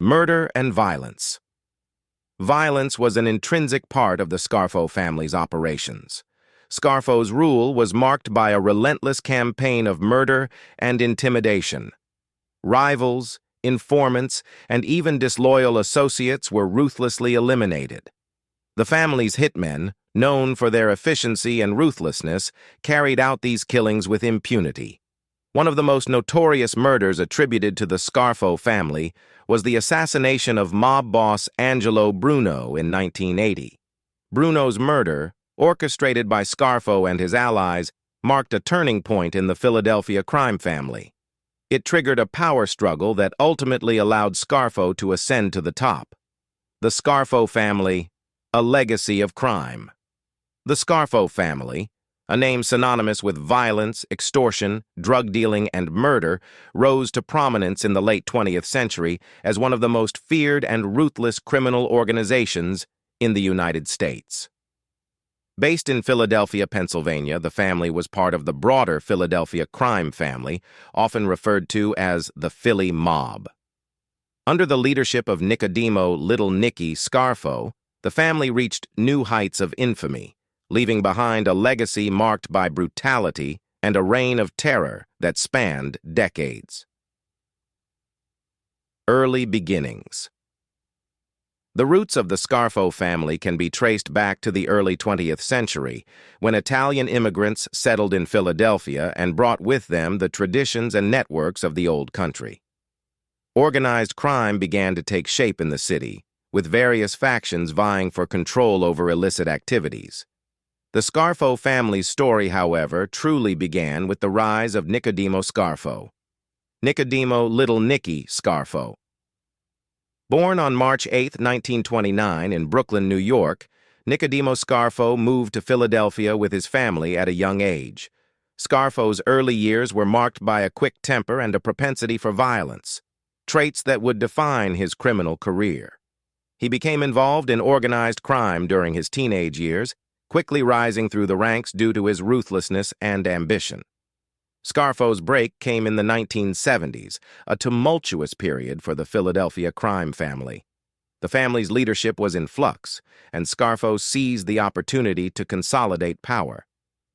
Murder and violence. Violence was an intrinsic part of the Scarfo family's operations. Scarfo's rule was marked by a relentless campaign of murder and intimidation. Rivals, informants, and even disloyal associates were ruthlessly eliminated. The family's hitmen, known for their efficiency and ruthlessness, carried out these killings with impunity. One of the most notorious murders attributed to the Scarfo family was the assassination of mob boss Angelo Bruno in 1980. Bruno's murder, orchestrated by Scarfo and his allies, marked a turning point in the Philadelphia crime family. It triggered a power struggle that ultimately allowed Scarfo to ascend to the top. The Scarfo family, a legacy of crime. The Scarfo family, a name synonymous with violence, extortion, drug dealing, and murder, rose to prominence in the late 20th century as one of the most feared and ruthless criminal organizations in the United States. Based in Philadelphia, Pennsylvania, the family was part of the broader Philadelphia crime family, often referred to as the Philly Mob. Under the leadership of Nicodemo "Little Nicky" Scarfo, the family reached new heights of infamy, leaving behind a legacy marked by brutality and a reign of terror that spanned decades. Early beginnings. The roots of the Scarfo family can be traced back to the early 20th century, when Italian immigrants settled in Philadelphia and brought with them the traditions and networks of the old country. Organized crime began to take shape in the city, with various factions vying for control over illicit activities. The Scarfo family's story, however, truly began with the rise of Nicodemo Scarfo. Nicodemo "Little Nicky" Scarfo. Born on March 8, 1929 in Brooklyn, New York, Nicodemo Scarfo moved to Philadelphia with his family at a young age. Scarfo's early years were marked by a quick temper and a propensity for violence, traits that would define his criminal career. He became involved in organized crime during his teenage years, quickly rising through the ranks due to his ruthlessness and ambition. Scarfo's break came in the 1970s, a tumultuous period for the Philadelphia crime family. The family's leadership was in flux, and Scarfo seized the opportunity to consolidate power.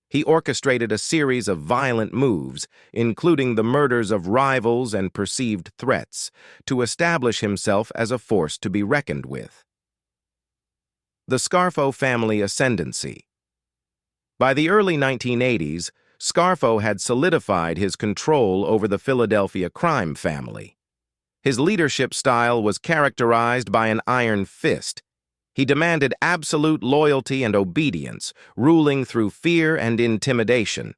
He orchestrated a series of violent moves, including the murders of rivals and perceived threats, to establish himself as a force to be reckoned with. The Scarfo family ascendancy. By the early 1980s, Scarfo had solidified his control over the Philadelphia crime family. His leadership style was characterized by an iron fist. He demanded absolute loyalty and obedience, ruling through fear and intimidation.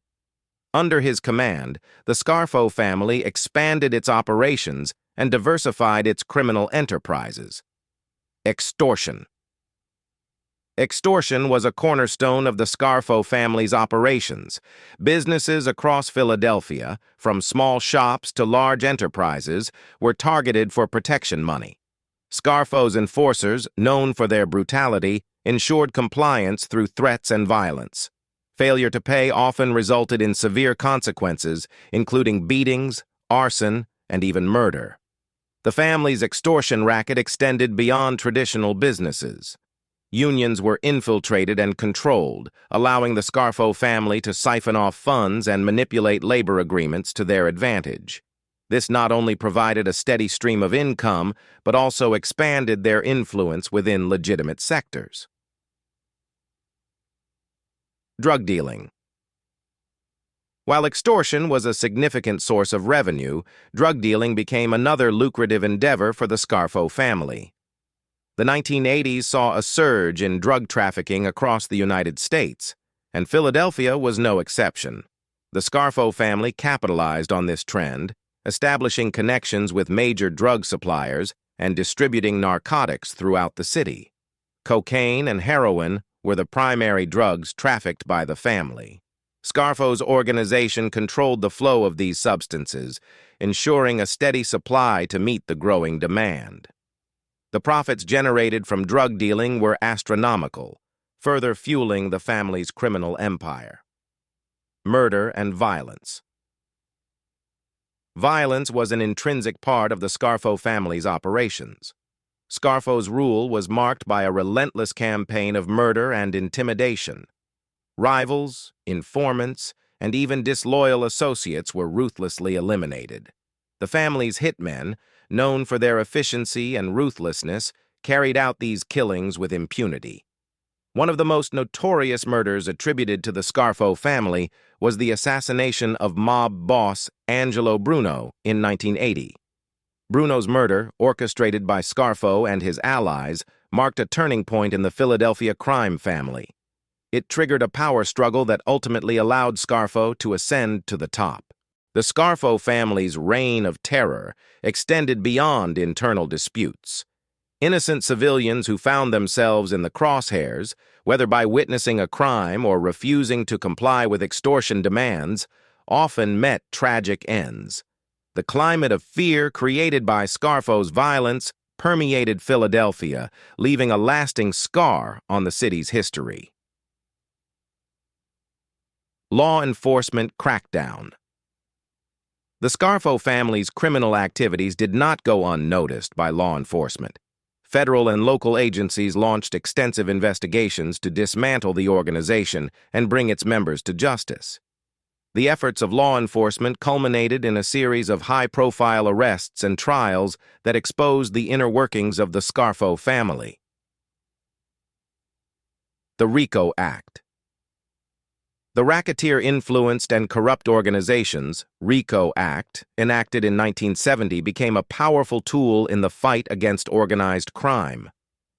Under his command, the Scarfo family expanded its operations and diversified its criminal enterprises. Extortion. Extortion was a cornerstone of the Scarfo family's operations. Businesses across Philadelphia, from small shops to large enterprises, were targeted for protection money. Scarfo's enforcers, known for their brutality, ensured compliance through threats and violence. Failure to pay often resulted in severe consequences, including beatings, arson, and even murder. The family's extortion racket extended beyond traditional businesses. Unions were infiltrated and controlled, allowing the Scarfo family to siphon off funds and manipulate labor agreements to their advantage. This not only provided a steady stream of income, but also expanded their influence within legitimate sectors. Drug dealing. While extortion was a significant source of revenue, drug dealing became another lucrative endeavor for the Scarfo family. The 1980s saw a surge in drug trafficking across the United States, and Philadelphia was no exception. The Scarfo family capitalized on this trend, establishing connections with major drug suppliers and distributing narcotics throughout the city. Cocaine and heroin were the primary drugs trafficked by the family. Scarfo's organization controlled the flow of these substances, ensuring a steady supply to meet the growing demand. The profits generated from drug dealing were astronomical, further fueling the family's criminal empire. Murder and violence. Violence was an intrinsic part of the Scarfo family's operations. Scarfo's rule was marked by a relentless campaign of murder and intimidation. Rivals, informants, and even disloyal associates were ruthlessly eliminated. The family's hitmen, known for their efficiency and ruthlessness, carried out these killings with impunity. One of the most notorious murders attributed to the Scarfo family was the assassination of mob boss Angelo Bruno in 1980. Bruno's murder, orchestrated by Scarfo and his allies, marked a turning point in the Philadelphia crime family. It triggered a power struggle that ultimately allowed Scarfo to ascend to the top. The Scarfo family's reign of terror extended beyond internal disputes. Innocent civilians who found themselves in the crosshairs, whether by witnessing a crime or refusing to comply with extortion demands, often met tragic ends. The climate of fear created by Scarfo's violence permeated Philadelphia, leaving a lasting scar on the city's history. Law enforcement crackdown. The Scarfo family's criminal activities did not go unnoticed by law enforcement. Federal and local agencies launched extensive investigations to dismantle the organization and bring its members to justice. The efforts of law enforcement culminated in a series of high-profile arrests and trials that exposed the inner workings of the Scarfo family. The RICO Act. The Racketeer-Influenced and Corrupt Organizations (RICO Act), enacted in 1970, became a powerful tool in the fight against organized crime.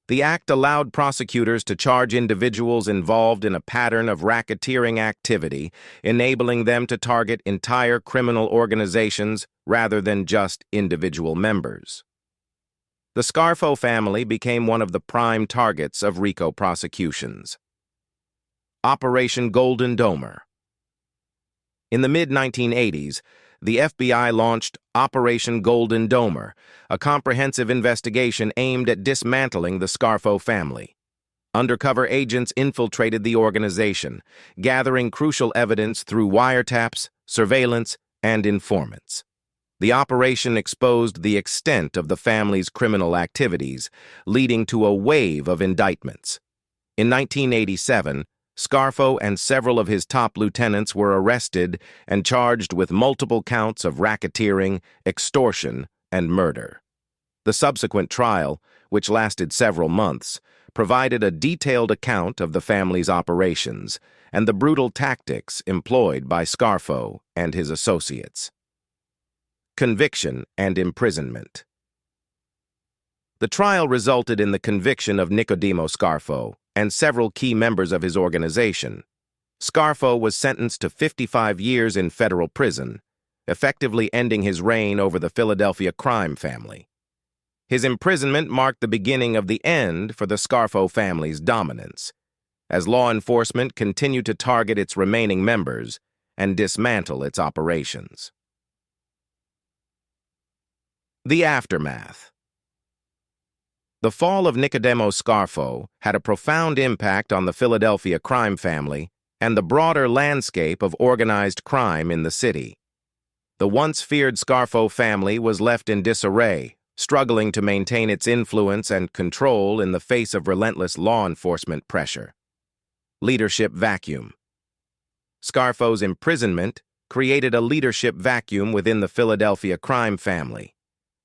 The act allowed prosecutors to charge individuals involved in a pattern of racketeering activity, enabling them to target entire criminal organizations rather than just individual members. The Scarfo family became one of the prime targets of RICO prosecutions. Operation Golden Domer. In the mid-1980s, the FBI launched Operation Golden Domer, a comprehensive investigation aimed at dismantling the Scarfo family. Undercover agents infiltrated the organization, gathering crucial evidence through wiretaps, surveillance, and informants. The operation exposed the extent of the family's criminal activities, leading to a wave of indictments. In 1987, Scarfo and several of his top lieutenants were arrested and charged with multiple counts of racketeering, extortion, and murder. The subsequent trial, which lasted several months, provided a detailed account of the family's operations and the brutal tactics employed by Scarfo and his associates. Conviction and imprisonment. The trial resulted in the conviction of Nicodemo Scarfo and several key members of his organization. Scarfo was sentenced to 55 years in federal prison, effectively ending his reign over the Philadelphia crime family. His imprisonment marked the beginning of the end for the Scarfo family's dominance, as law enforcement continued to target its remaining members and dismantle its operations. The aftermath. The fall of Nicodemo Scarfo had a profound impact on the Philadelphia crime family and the broader landscape of organized crime in the city. The once feared Scarfo family was left in disarray, struggling to maintain its influence and control in the face of relentless law enforcement pressure. Leadership vacuum. Scarfo's imprisonment created a leadership vacuum within the Philadelphia crime family.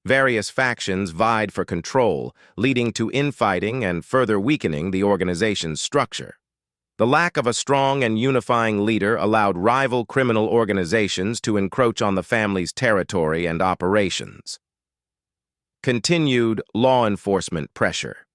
Various factions vied for control, leading to infighting and further weakening the organization's structure. The lack of a strong and unifying leader allowed rival criminal organizations to encroach on the family's territory and operations. Continued law enforcement pressure.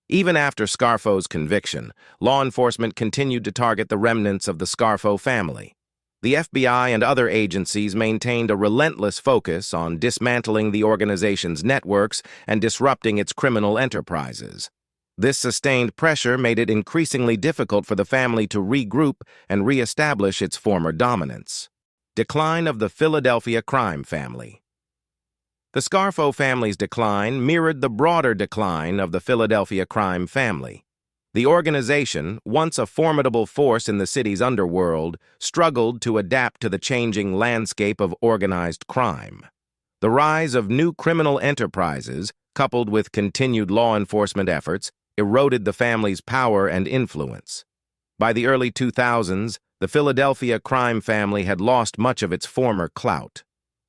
Even after Scarfo's conviction, law enforcement continued to target the remnants of the Scarfo family. The FBI and other agencies maintained a relentless focus on dismantling the organization's networks and disrupting its criminal enterprises. This sustained pressure made it increasingly difficult for the family to regroup and reestablish its former dominance. Decline of the Philadelphia crime family. The Scarfo family's decline mirrored the broader decline of the Philadelphia crime family. The organization, once a formidable force in the city's underworld, struggled to adapt to the changing landscape of organized crime. The rise of new criminal enterprises, coupled with continued law enforcement efforts, eroded the family's power and influence. By the early 2000s, the Philadelphia crime family had lost much of its former clout.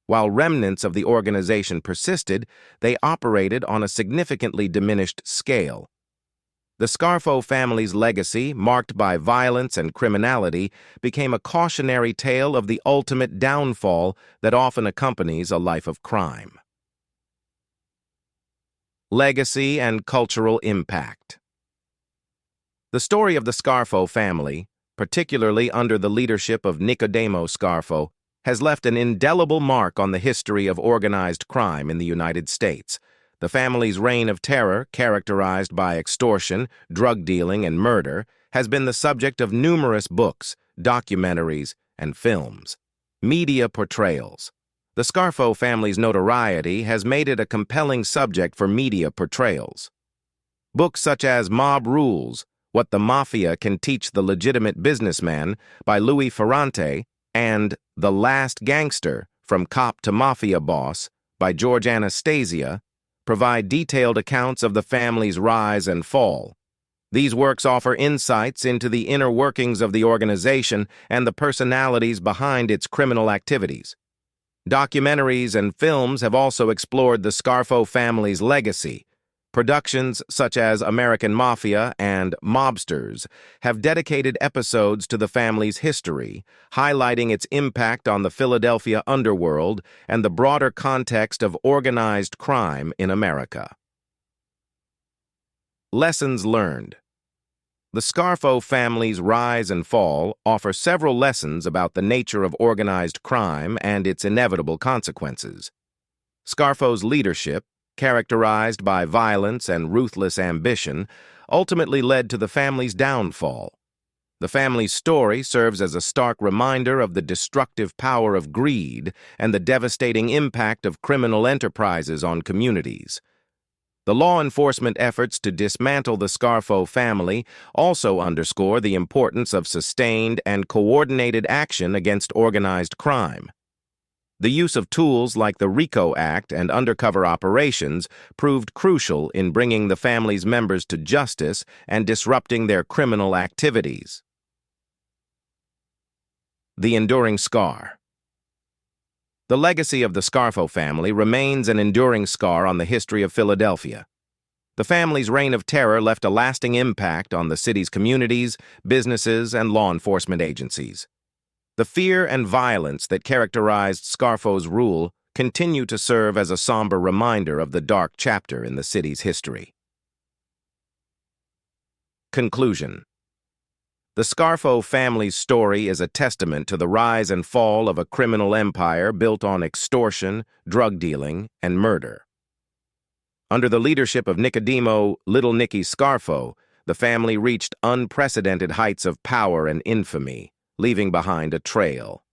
While remnants of the organization persisted, they operated on a significantly diminished scale. The Scarfo family's legacy, marked by violence and criminality, became a cautionary tale of the ultimate downfall that often accompanies a life of crime. Legacy and cultural impact. The story of the Scarfo family, particularly under the leadership of Nicodemo Scarfo, has left an indelible mark on the history of organized crime in the United States. The family's reign of terror, characterized by extortion, drug dealing, and murder, has been the subject of numerous books, documentaries, and films. Media portrayals. The Scarfo family's notoriety has made it a compelling subject for media portrayals. Books such as Mob Rules, What the Mafia Can Teach the Legitimate Businessman by Louis Ferrante, and The Last Gangster, From Cop to Mafia Boss by George Anastasia, provide detailed accounts of the family's rise and fall. These works offer insights into the inner workings of the organization and the personalities behind its criminal activities. Documentaries and films have also explored the Scarfo family's legacy. Productions such as American Mafia and Mobsters have dedicated episodes to the family's history, highlighting its impact on the Philadelphia underworld and the broader context of organized crime in America. Lessons learned. The Scarfo family's rise and fall offer several lessons about the nature of organized crime and its inevitable consequences. Scarfo's leadership, characterized by violence and ruthless ambition, ultimately led to the family's downfall. The family's story serves as a stark reminder of the destructive power of greed and the devastating impact of criminal enterprises on communities. The law enforcement efforts to dismantle the Scarfo family also underscore the importance of sustained and coordinated action against organized crime. The use of tools like the RICO Act and undercover operations proved crucial in bringing the family's members to justice and disrupting their criminal activities. The enduring scar. The legacy of the Scarfo family remains an enduring scar on the history of Philadelphia. The family's reign of terror left a lasting impact on the city's communities, businesses, and law enforcement agencies. The fear and violence that characterized Scarfo's rule continue to serve as a somber reminder of the dark chapter in the city's history. Conclusion. The Scarfo family's story is a testament to the rise and fall of a criminal empire built on extortion, drug dealing, and murder. Under the leadership of Nicodemo "Little Nicky" Scarfo, the family reached unprecedented heights of power and infamy, leaving behind a trail.